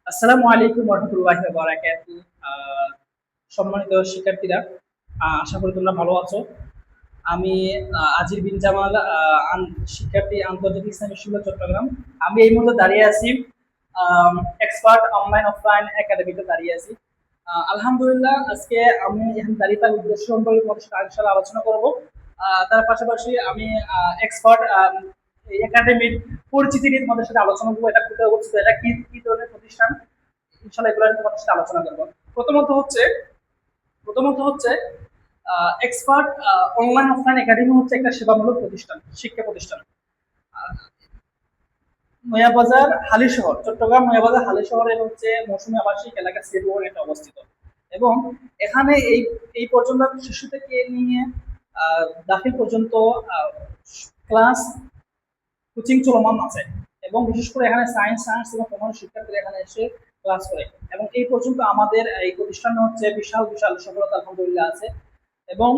আসসালামু আলাইকুম রহমতুল্লাহি ওয়া বারাকাতুহু। সম্মানিত শিক্ষার্থীরা, আশা করি তোমরা ভালো আছো। আমি আজির বিন জামাল, শিক্ষার্থী, আন্তর্জাতিক ইসলামী বিশ্ববিদ্যালয় চট্টগ্রাম। আমি এই মুহূর্তে দাঁড়িয়ে আছি এক্সপার্ট অনলাইন অফলাইন একাডেমিতে দাঁড়িয়ে আছি। আলহামদুলিল্লাহ, আজকে আমি এখানে দাঁড়িয়ে থাকার উদ্দেশ্য সম্পর্কে তোমাদের সাথে ইনশাআল্লাহ আলোচনা করব। তার পাশাপাশি আমি এক্সপার্ট একাডেমির পরিচিতি নিয়ে তোমাদের সাথে আলোচনা করবো। এটা কোথায় অবস্থিত, এটা কি কি ধরনের প্রতিষ্ঠান, ইনশাআল্লাহ এগুলো নিয়ে তোমাদের সাথে আলোচনা করবো। প্রথমত হচ্ছে প্রথমত হচ্ছে এক্সপার্ট অনলাইন অফলাইন একাডেমি হচ্ছে একটা সেবামূলক প্রতিষ্ঠান, শিক্ষা প্রতিষ্ঠান। নয়াবাজার হালিশহর, চট্টগ্রাম নয়াবাজার হালিশহরে হচ্ছে মৌসুমী আবাসিক এলাকা সিরোর এটা অবস্থিত। এবং এখানে এই এই পর্যন্ত শিশু থেকে নিয়ে দাখিল পর্যন্ত ক্লাস কোচিং চলমান আছে। এবং বিশেষ করে এখানে সায়েন্স আর্টস এবং কোনো শিক্ষার্থীরা এখানে এসে ক্লাস করে। এবং এই পর্যন্ত আমাদের এই প্রতিষ্ঠানে হচ্ছে বিশাল বিশাল সফলতা আলহামদুলিল্লাহ আছে। এবং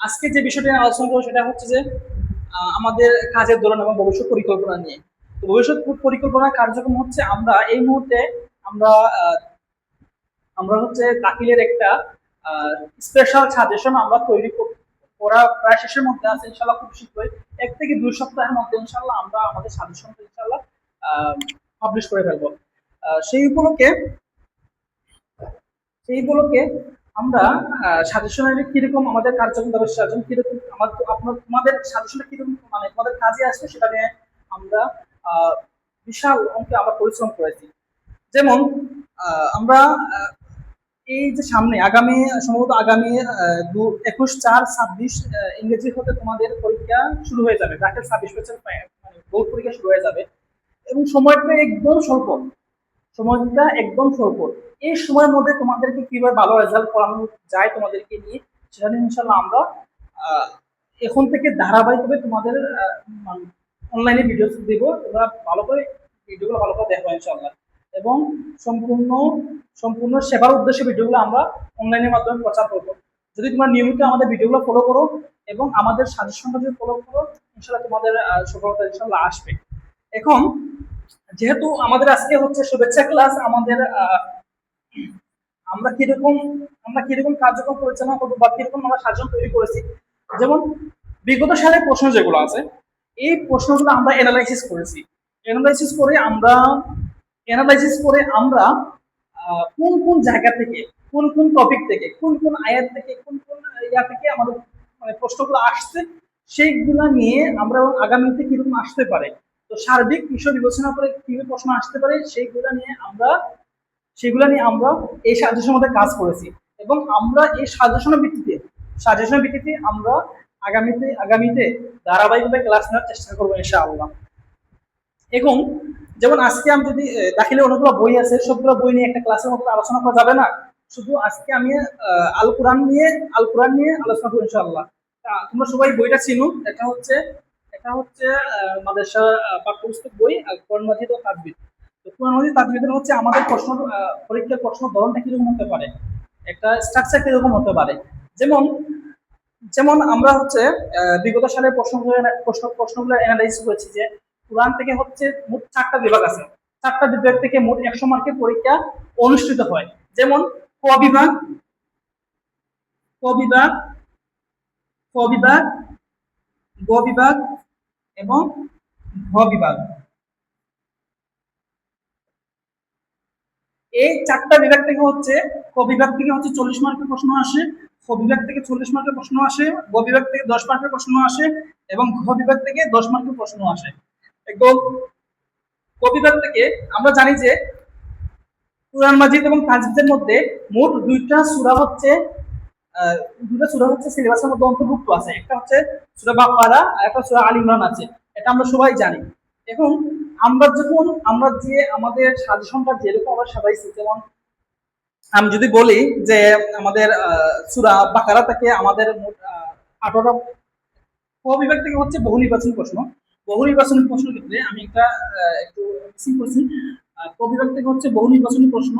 আজকে যে বিষয়টি নিয়ে আলোচনা করবো সেটা হচ্ছে যে আমাদের কাজের ধরন এবং ভবিষ্যৎ পরিকল্পনা নিয়ে। তো ভবিষ্যৎ পরিকল্পনা কার্যক্রম হচ্ছে আমরা এই মুহূর্তে আমরা আমরা হচ্ছে দাখিলের একটা স্পেশাল সাজেশন আমরা তৈরি করা প্রায় শেষের মধ্যে আছে। ইনশাল্লাহ খুব শীঘ্রই 1 থেকে 2 সপ্তাহের মধ্যে ইনশাল্লাহ আমরা আমাদের সাজেশনটা ইনশাল্লাহ পাবলিশ করে ফেলবো। সেই উপলক্ষে সেই উপলক্ষে আমরা সাজেশনের কিরকম আমাদের কার্যক্রম ব্যবস্থা আছে, কিরকম তোমাদের সাজেশনটা কিরকম মানে তোমাদের কাজে আসবে সেটা নিয়ে আমরা বিশাল অঙ্কে আমরা পরিশ্রম করেছি। যেমন আমরা এই যে সামনে আগামী সম্ভবত আগামী 21/4/26 ইংরেজি হতে তোমাদের পরীক্ষা শুরু হয়ে যাবে, দাখিল 26 মানে বোর্ড পরীক্ষা শুরু হয়ে যাবে। এবং সময়টা একদম স্বল্প। এই সময়ের মধ্যে তোমাদেরকে কিভাবে ভালো রেজাল্ট করানো যায় তোমাদেরকে নিয়ে, সেটা নিয়ে ইনশাল্লাহ আমরা আহ, এখন থেকে ধারাবাহিকভাবে তোমাদের অনলাইনে ভিডিও দিব। তোমরা ভালো করে ভিডিওগুলো ভালো করে দেখো ইনশাল্লাহ। এবং সম্পূর্ণ সম্পূর্ণ সেবার উদ্দেশ্যে ভিডিওগুলো আমরা অনলাইনের মাধ্যমে প্রচার করবো। যদি তোমরা নিয়মিত আমাদের ভিডিওগুলো ফলো করো এবং আমাদের সাজেশনটা যদি ফলো করো, ইনশাল্লাহ তোমাদের সফলতা ইনশাল্লাহ আসবে। এখন যেহেতু আমাদের আজকে হচ্ছে শুভেচ্ছা ক্লাস, আমাদের আমরা কিরকম আমরা কিরকম কার্যক্রম পরিচালনা করবো বা কিরকম আমরা সাজেশন তৈরি করেছি। যেমন বিগত সালের প্রশ্ন যেগুলো আছে, এই প্রশ্নগুলো আমরা অ্যানালাইসিস করে আমরা কোন কোন জায়গা থেকে, কোন কোন টপিক থেকে, কোন কোন আয়াত থেকে, কোন কোন ইয়া থেকে আমাদের মানে প্রশ্নগুলো আসছে, সেইগুলা নিয়ে আমরা আগামীতে কিরকম আসতে পারে, তো সার্বিক বিষয় বিবেচনা করে কিভাবে প্রশ্ন আসতে পারে সেগুলা নিয়ে আমরা এই সাজেশনের মধ্যে কাজ করেছি। এবং আমরা এই সাজেশনের ভিত্তিতে আমরা আগামীতে ধারাবাহিকভাবে ক্লাস নেওয়ার চেষ্টা করবো ইনশাআল্লাহ। এখন যেমন আজকে আমি যদি দাখিলের অনেকগুলো বই আছে, সবগুলো বই নিয়ে একটা ক্লাসের মধ্যে আলোচনা করা যাবে না। শুধু আজকে আমি আল কোরআন নিয়ে আলোচনা করবো ইনশাআল্লাহ। তোমরা সবাই বইটা চিনো। এটা হচ্ছে মাদ্রাসা পাঠ্যপুস্তক বই কোরআন মাজিদ ও তাজবিদ। তো কোরআন মাজিদ তাজবিদের হচ্ছে আমাদের পরীক্ষার প্রশ্ন ধরনটা কিরকম হতে পারে, একটা স্ট্রাকচার কিরকম হতে পারে। যেমন যেমন আমরা হচ্ছে বিগত সালের প্রশ্নগুলো অ্যানালাইজ করেছি যে কোরআন থেকে হচ্ছে মোট 4টা বিভাগ আছে। 4টা বিভাগ থেকে মোট 100 মার্কের পরীক্ষা অনুষ্ঠিত হয়। যেমন ক বিভাগ, ক বিভাগ, ক বিভাগ, গ বিভাগ এবং ঘ বিভাগ। এই 4টা বিভাগ থেকে হচ্ছে ক বিভাগ থেকে হচ্ছে 40 মার্কের প্রশ্ন আসে, খ বিভাগ থেকে 40 মার্কের প্রশ্ন আসে, গ বিভাগ থেকে 10 মার্কের প্রশ্ন আসে এবং ঘ বিভাগ থেকে 10 মার্কের প্রশ্ন আসে। এবং ক বিভাগ থেকে আমরা জানি যে কুরআন মাজিদ এবং তাজবিদের মধ্যে মোট দুইটা সূরা হচ্ছে সিলেবাসের মধ্যে অন্তর্ভুক্ত আছে। একটা হচ্ছে সূরা বাকারা আর একটা সূরা আল ইমরান আছে। এটা আমরা সবাই জানি। এখন আমাদের সাজেশনটা যেরকম আমরা সাজাইছি, যেমন আমি যদি বলি যে আমাদের সূরা বাকারা থেকে আমাদের মোট 18টা, ক বিভাগ থেকে হচ্ছে বহু নির্বাচনী প্রশ্ন ক্ষেত্রে আমি একটু মিসিং করছি। ক বিভাগ থেকে হচ্ছে বহু নির্বাচনী প্রশ্ন।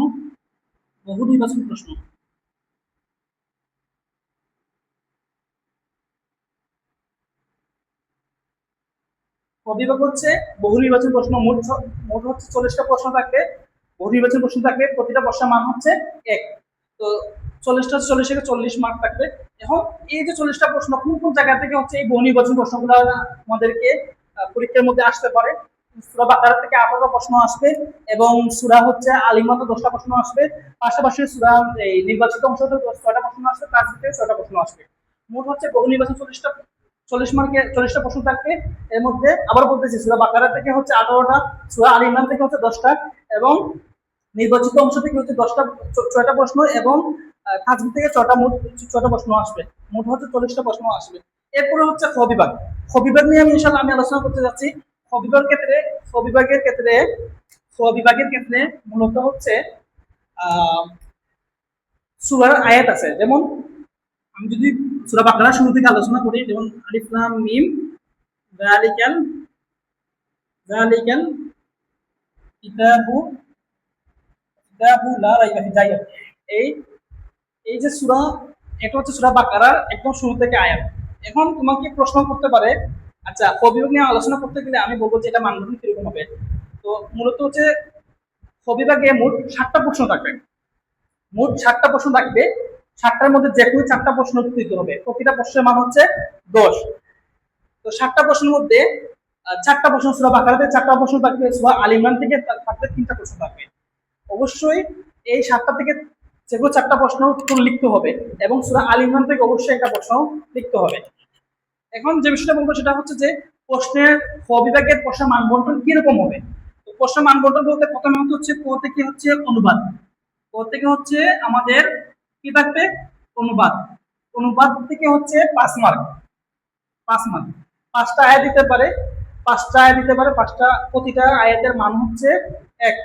ক বিভাগ হচ্ছে বহু নির্বাচনী প্রশ্ন। মোট হচ্ছে 40টা প্রশ্ন থাকবে। বহু নির্বাচনী প্রশ্ন থাকবে, প্রতিটা প্রশ্নের মান হচ্ছে 1। তো 40 থেকে 40 মার্ক থাকবে। এখন এই যে 40টা প্রশ্ন কোন কোন জায়গা থেকে হচ্ছে এই বহু নির্বাচনী প্রশ্নগুলো আমাদেরকে পরীক্ষার মধ্যে আসতে পারে। সূরা বাকারা থেকে 18টা প্রশ্ন আসবে এবং সূরা হচ্ছে আল ইমরান থেকে 10টা প্রশ্ন আসবে, পাশাপাশি সূরা এই নির্বাচিত অংশ থেকে 6টা প্রশ্ন আসবে, তাজবীদ থেকে 6টা প্রশ্ন আসবে। মোট হচ্ছে বহু নির্বাচন 40 মার্কে 40টা প্রশ্ন থাকবে। এর মধ্যে আবার বলতেছি সূরা বাকারা থেকে হচ্ছে 18টা, সূরা আল ইমরান থেকে হচ্ছে 10টা এবং নির্বাচিত অংশ থেকে হচ্ছে 6টা প্রশ্ন এবং তাজবীদ থেকে 6টা, মোট 6টা প্রশ্ন আসবে। মোট হচ্ছে 40টা প্রশ্ন আসবে। এরপরে হচ্ছে খ বিভাগ। খ বিভাগ নিয়ে আমি ইনশাআল্লাহ আলোচনা করতে যাচ্ছি। খ বিভাগের ক্ষেত্রে মূলত হচ্ছে সূরার আয়াত আছে। যেমন আমি যদি সূরা বাকারা শুরু থেকে আলোচনা করি, যেমন আলিফ লাম মিম যালিকাল কিতাবু লা রাইবা ফি, যাই হোক, এই এই যে সূরা, এটা হচ্ছে সূরা বাকারার একদম শুরু থেকে আয়াত। এখন তোমাকে প্রশ্ন করতে পারে, আচ্ছা ক বিভাগ নিয়ে আলোচনা করতে গেলে আমি বলবো যে এটা মানদণ্ড কিরকম হবে। তো মূলত হচ্ছে ক বিভাগে মোট 7টা প্রশ্ন থাকবে। মোট 7টা প্রশ্ন থাকবে। 7টার মধ্যে যে কোনো 4টা প্রশ্ন উত্তর দিতে হবে। প্রতিটা প্রশ্নের মান হচ্ছে 10। তো 7টা প্রশ্নের মধ্যে 4টা প্রশ্ন সূরা বাকারাতে, 4টা প্রশ্ন থাকবে সূরা আল ইমরান থেকে থাকবে, 3টা প্রশ্ন থাকবে। অবশ্যই এই 7টা থেকে যে কোনো 4টা প্রশ্ন উত্তর লিখতে হবে এবং সূরা আল ইমরান থেকে অবশ্যই একটা প্রশ্ন লিখতে হবে। এখন যে বিষয়টা বলবো সেটা হচ্ছে যে প্রশ্নের খ বিভাগের প্রশ্নের মান বন্টন কিরকম হবে। তো প্রশ্নের মান বন্টন বলতে প্রথমে হচ্ছে ক থেকে হচ্ছে অনুবাদ। ক থেকে হচ্ছে আমাদের কি থাকবে, অনুবাদ। অনুবাদ থেকে হচ্ছে 5 মার্ক। 5 মার্ক 5টা আয়াত দিতে পারে, 5টা আয়াত দিতে পারে, 5টা, প্রতিটা আয়াতের মান হচ্ছে 1।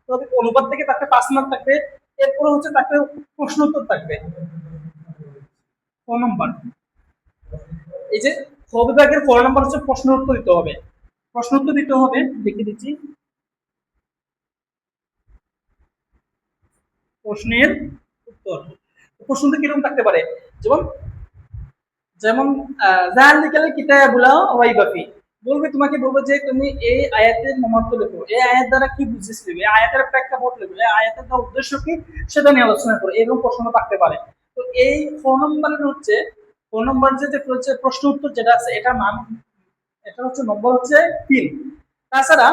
তবে অনুবাদ থেকে তাকে 5 মার্ক থাকবে। এরপরে হচ্ছে তাকে প্রশ্ন উত্তর থাকবে ক নম্বর। এই যে খ বিভাগের ক নম্বর হচ্ছে প্রশ্ন উত্তর দিতে হবে। প্রশ্ন উত্তর দিতে হবে, লিখে দিচ্ছি, প্রশ্নের উত্তর। প্রশ্নটা কিরকম থাকতে পারে, যেমন যেমন জালিকাল কিতাবুলা রাইবা ফি, বলবে, তোমাকে বলবে যে তুমি এই আয়াতের মর্ম লেখো, এই আয়াত দ্বারা কি বুঝেছিলে, এই আয়াতের প্রেক্ষাপট লেখো, এই আয়াতের উদ্দেশ্য কি সেটা নিয়ে আলোচনা করো, এরকম প্রশ্ন থাকতে পারে। তো এই ফোন নম্বরের হচ্ছে ফোন নম্বর যে হচ্ছে প্রশ্ন উত্তর যেটা আছে, এটা মান, এটা হচ্ছে নম্বর হচ্ছে 3। তাছাড়া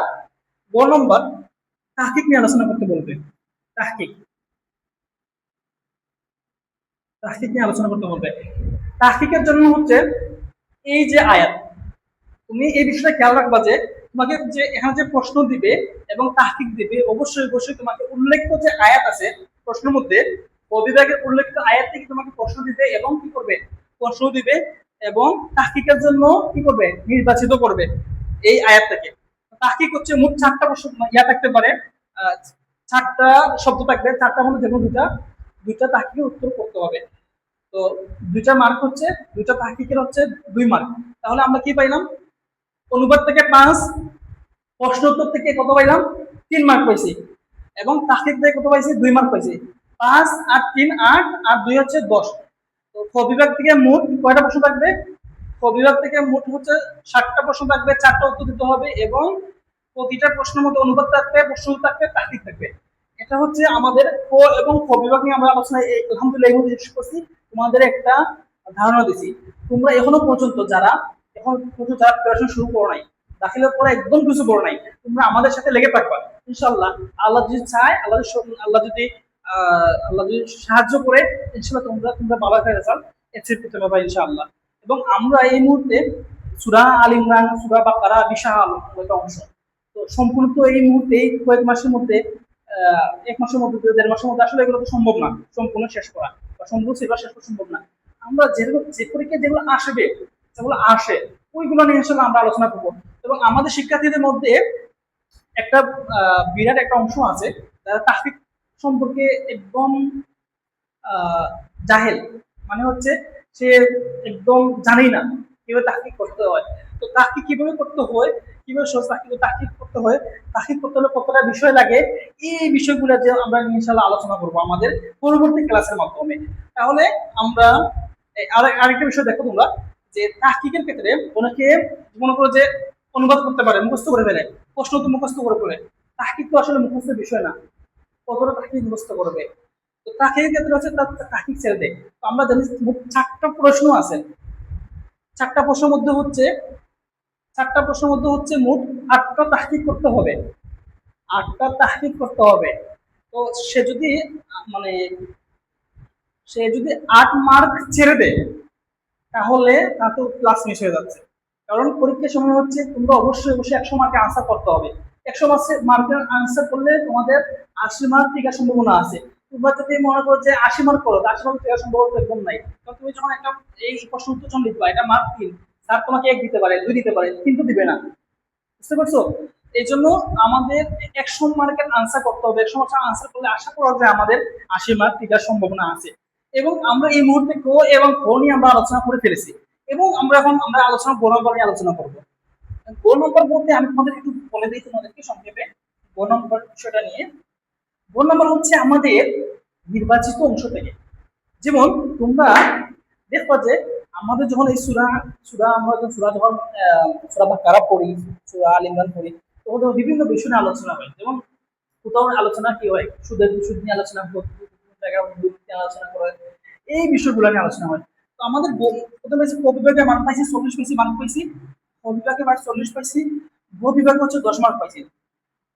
গ নম্বর তাহকিক নিয়ে আলোচনা করতে বলবে। তাহকিক তাহকিক নিয়ে আলোচনা করতে বলবে। তাহকিকের জন্য হচ্ছে এই যে আয়াত, তুমি এই বিষয়টা খেয়াল রাখবা যে তোমাকে যে এখানে যে প্রশ্ন দিবে এবং তাহকিক দিবে, অবশ্যই অবশ্যই তোমাকে উল্লেখিত যে আয়াত আছে প্রশ্নের মধ্যে, বিভাগের উল্লেখিত আয়াত থেকে তোমাকে প্রশ্ন দিবে এবং কি করবে, প্রশ্ন দিবে এবং তাহকিকের জন্য কি করবে, নির্বাচিত করবে এই আয়াত থেকে। তাহকিক হচ্ছে মোট 4টা প্রশ্ন থাকতে পারে, 4টা শব্দ থাকবে, 4টার মধ্যে যেমন দুইটা তাহকিকের উত্তর করতে হবে। তো 2টা মার্ক হচ্ছে, 2টা তাহকিকের হচ্ছে 2 মার্ক। তাহলে আমরা কি পাইলাম, অনুবাদ থেকে 5, প্রশ্ন উত্তর থেকে কত পাইলাম, 3 মার্ক পাইছি এবং তাহকিক থেকে কত পাইছি, 2 মার্ক পাইছি। 5 আর 3 8 আর 2 হচ্ছে 10। তো খ বিভাগ থেকে মোট কয়টা প্রশ্ন থাকবে, খ বিভাগ থেকে মোট হচ্ছে 7টা প্রশ্ন থাকবে, 4টা উত্তর দিতে হবে এবং প্রতিটা প্রশ্নের মধ্যে অনুবাদ থাকবে, প্রশ্ন থাকবে, তাহকিক থাকবে। এটা হচ্ছে আমাদের ক এবং খ বিভাগ নিয়ে আমরা আলোচনা আলহামদুলিল্লাহ এই মধ্যে শেষ করছি। তোমাদের একটা ধারণা দিছি। তোমরা এখনো পর্যন্ত যারা প্রিপারেশন শুরু করো নাই, দাখিলের পরে একদম কিছু করো নাই, তোমরা আমাদের সাথে লেগে থাকবা ইনশাআল্লাহ। আল্লাহ যদি চায়, আল্লাহ যদি সাহায্য করে, ইনশাআল্লাহ তোমরা ভালো একটা রেজাল্ট অ্যাচিভ করতে পারবা ইনশাআল্লাহ। এবং আমরা এই মুহূর্তে সূরা আল ইমরান, সূরা বাকারা বিশাল একটা অংশ। তো সম্পূর্ণ তো এই মুহূর্তে এই কয়েক মাসের মধ্যে, 1 মাসের মধ্যে, 1.5 মাসের মধ্যে আসলে এগুলো তো সম্ভব না সম্পূর্ণ শেষ করা, বা সম্পূর্ণ সিলেবাস শেষ করা সম্ভব না। আমরা যে পরীক্ষা যেগুলো আসবে, যেগুলো আসে, ওইগুলো নিয়ে আসলে আমরা আলোচনা করবো। এবং আমাদের শিক্ষার্থীদের মধ্যে একটা বিরাট একটা অংশ আছে যারা তাহকিক সম্পর্কে একদম জাহেল, মানে হচ্ছে সে একদম জানেই না কিভাবে তাহকিক করতে হয়। তো তাহকিক কিভাবে করতে হয়, কিভাবে সহজ তাহকিক করতে হয়, তাহকিক করতে হলে কতটা বিষয় লাগে, এই বিষয়গুলো যে আমরা ইনশাআল্লাহ আলোচনা করবো আমাদের পরবর্তী ক্লাসের মাধ্যমে। তাহলে আমরা আরেকটা বিষয় দেখো তোমরা, যে তাহকিকের ক্ষেত্রে অনেকে মনে করো যে অনুবাদ করতে পারে, মুখস্থ করে ফেলে, প্রশ্ন তো মুখস্থ করে ফেলে। তাহকিক তো আসলে মুখস্থের বিষয় না, কতটা তাহকিক মুখস্থ করবে। তো তাহকিকের ক্ষেত্রে হচ্ছে তার তাহকিক ছেড়ে দেয়। তো আমরা জানি মোট 4টা প্রশ্ন আছে, 4টা প্রশ্নের মধ্যে হচ্ছে 4টা প্রশ্নের মধ্যে হচ্ছে মোট 8টা তাহকিক করতে হবে, 8টা তাহকিক করতে হবে। তো সে যদি মানে সে যদি 8 মার্ক ছেড়ে দেয় তাহলে তা তো ক্লাস মিস হয়ে যাচ্ছে। কারণ পরীক্ষার সময় হচ্ছে তোমরা অবশ্যই অবশ্যই 100 মার্কের আনসার করতে হবে। 100 মার্কের আনসার করলে তোমাদের 80 মার্ক টিকার সম্ভাবনা আছে। তোমরা যদি মনে করো যে 80 মার্ক করো, 80 মার্ক টিকার সম্ভাবনা তো একদম নাই। কারণ তুমি যখন একটা এই প্রশ্ন উত্তর যখন লিখবা, এটা মার্ক 3, স্যার তোমাকে 1 দিতে পারে, 2 দিতে পারে, 3 তো দিবে না। বুঝতে পারছো? এই জন্য আমাদের 100 মার্কের আনসার করতে হবে। 100 মার্কের আনসার করলে আশা করা যায় আমাদের 80 মার্ক টিকার সম্ভাবনা আছে। এবং আমরা এই মুহূর্তে ক এবং খ নিয়ে আমরা আলোচনা করে ফেলেছি, এবং আমরা আলোচনা গ নম্বর নিয়ে আলোচনা করবো। গ নম্বর বলতে আমি তোমাদের একটু বলে দিই তোমাদেরকে সংক্ষেপে গ নম্বর বিষয়টা নিয়ে। গ নম্বর হচ্ছে আমাদের নির্বাচিত অংশ থেকে। যেমন তোমরা দেখো যে আমাদের যখন এই আমরা যখন সূরা বাকারা পড়ি, সূরা আল ইমরান পড়ি, তখন বিভিন্ন বিষয় নিয়ে আলোচনা হয়। যেমন কোথাও আলোচনা কি হয়, সুদ নিয়ে আলোচনা হয়, আলোচনা করে, এই বিষয়গুলো নিয়ে আলোচনা হয়। তো আমাদের প্রথমে ক বিভাগে মার্ক পাইছি 40 পাইছি, মার্ক পাইছি ক বিভাগে মার্ক 40 পাইছি, গ বিভাগে হচ্ছে 10 মার্ক পাইছি।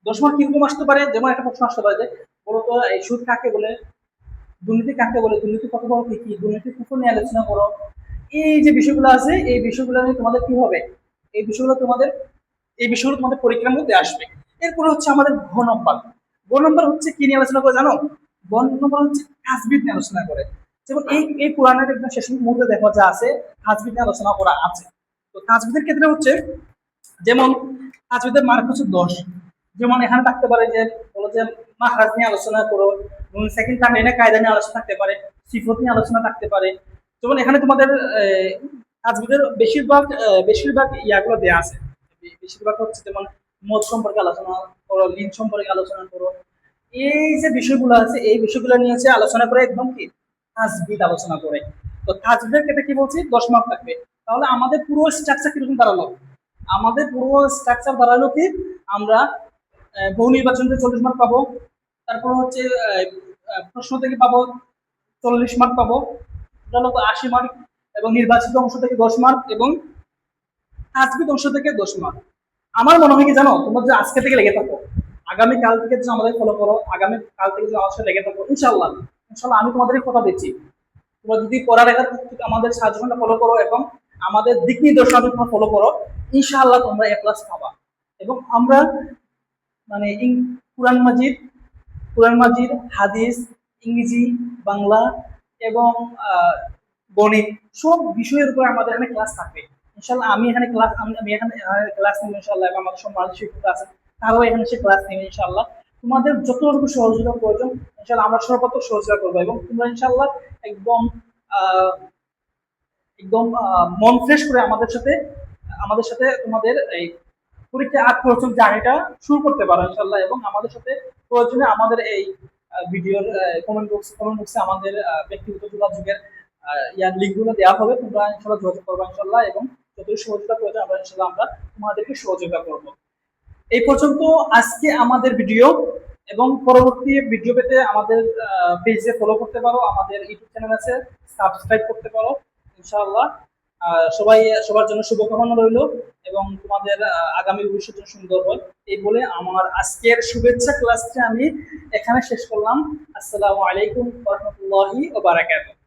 10 মার্ক কিরকম আসতে পারে, যেমন একটা প্রশ্ন আসতে পারে যে বলতো এই সুদ কাকে বলে, দুর্নীতি কাকে বলে, দুর্নীতি কত বড় কি কি, দুর্নীতি কুকুর নিয়ে আলোচনা করো। এই যে বিষয়গুলো আছে এই বিষয়গুলো নিয়ে তোমাদের কি হবে, এই বিষয়গুলো তোমাদের পরীক্ষার মধ্যে আসবে। এরপরে হচ্ছে আমাদের ঘ নম্বর। ঘ নম্বর হচ্ছে কি নিয়ে আলোচনা করে জানো? ঘ নম্বর হচ্ছে তাসবিহ নিয়ে আলোচনা করে। যেমন এই কোরআনের একদম শেষ মুহূর্তে দেখা যা আছে তাসবিহ নিয়ে আলোচনা করা আছে। তো তাসবিহের ক্ষেত্রে হচ্ছে যেমন তাসবিহের মার্ক হচ্ছে 10। যেমন এখানে থাকতে পারে যে বলো যে মাখরাজ নিয়ে আলোচনা করো, সেকেন্ড টার্ম কায়দা নিয়ে আলোচনা থাকতে পারে, সিফত নিয়ে আলোচনা থাকতে পারে। যেমন এখানে তোমাদের তাজবিদের বেশিরভাগ ইয়াগুলো দেওয়া আছে। বেশিরভাগ হচ্ছে যেমন মদ সম্পর্কে আলোচনা করো, লিন সম্পর্কে আলোচনা করো। এই যে বিষয়গুলো আছে এই বিষয়গুলো নিয়ে হচ্ছে আলোচনা করে একদম কি তাজবিদ আলোচনা করে। তো তাজবিদের ক্ষেত্রে কি বলছি 10 মার্ক থাকবে। তাহলে আমাদের পুরো স্ট্রাকচার কিরকম দাঁড়ালো? আমাদের পুরো স্ট্রাকচার দাঁড়ালো কি, আমরা বহু নির্বাচন থেকে 40 মার্ক পাবো, তারপর হচ্ছে প্রশ্ন থেকে পাবো 40 মার্ক পাবো, টোটাল 80 মার্ক, এবং নির্বাচিত অংশ থেকে 10 মার্ক, এবং তাজবিদ অংশ থেকে 10 মার্ক। আমার মনে হয় কি জানো, তোমরা যে আজকে থেকে লেগে থাকো, আগামী কাল থেকে যদি আমাদের ফলো করো, আগামী কাল থেকে যদি আমার সাথে লেগে থাকো, ইনশাআল্লাহ ইনশাআল্লাহ আমি তোমাদের কথা দিচ্ছি, তোমরা যদি পড়ালেখার আমাদের সাজেশনটা ফলো করো এবং আমাদের দিক নির্দেশনা তোমরা ফলো করো, ইনশাআল্লাহ তোমরা এ প্লাস পাবা। এবং আমরা মানে কোরআন মাজিদ, হাদিস, ইংরেজি, বাংলা এবং গণিত সব বিষয়ের উপর আমাদের এখানে ক্লাস থাকবে। ইনশাআল্লাহ আমি এখানে ক্লাস নেব ইনশাআল্লাহ, এবং আমাদের সব মানুষ শিক্ষক আছে তারাও এখানে সে ক্লাস নেবে ইনশাআল্লাহ। তোমাদের যতটুকু সহযোগিতা প্রয়োজন ইনশাআল্লাহ আমরা সর্বাত্মক সহযোগিতা করবো, এবং তোমরা ইনশাআল্লাহ একদম একদম মন ফ্রেশ করে আমাদের সাথে তোমাদের এই পরীক্ষা আগ পর্যন্ত জার্নিটা শুরু করতে পারো ইনশাআল্লাহ। এবং আমাদের সাথে প্রয়োজনে আমাদের এই ভিডিওর কমেন্ট বক্সে আমাদের ব্যক্তিগত যোগাযোগের ইয়ার লিঙ্কগুলো দেওয়া হবে, তোমরা ইনশাআল্লাহ যোগাযোগ করবে ইনশাআল্লাহ, এবং যতটুকু সহযোগিতা প্রয়োজন আমরা ইনশাআল্লাহ তোমাদেরকে সহযোগিতা করব। এই পর্যন্ত আজকে আমাদের ভিডিও, এবং পরবর্তী ভিডিও পেতে আমাদের পেজে ফলো করতে পারো, আমাদের ইউটিউব চ্যানেল আছে সাবস্ক্রাইব করতে পারো ইনশাআল্লাহ। সবার জন্য শুভকামনা রইল, এবং তোমাদের আগামী ভবিষ্যৎ সুন্দর হয় এই বলে আমার আজকের শুভেচ্ছা ক্লাসটি আমি এখানে শেষ করলাম। আসসালামু আলাইকুম ওয়া রাহমাতুল্লাহি ওয়া বারাকাতুহু।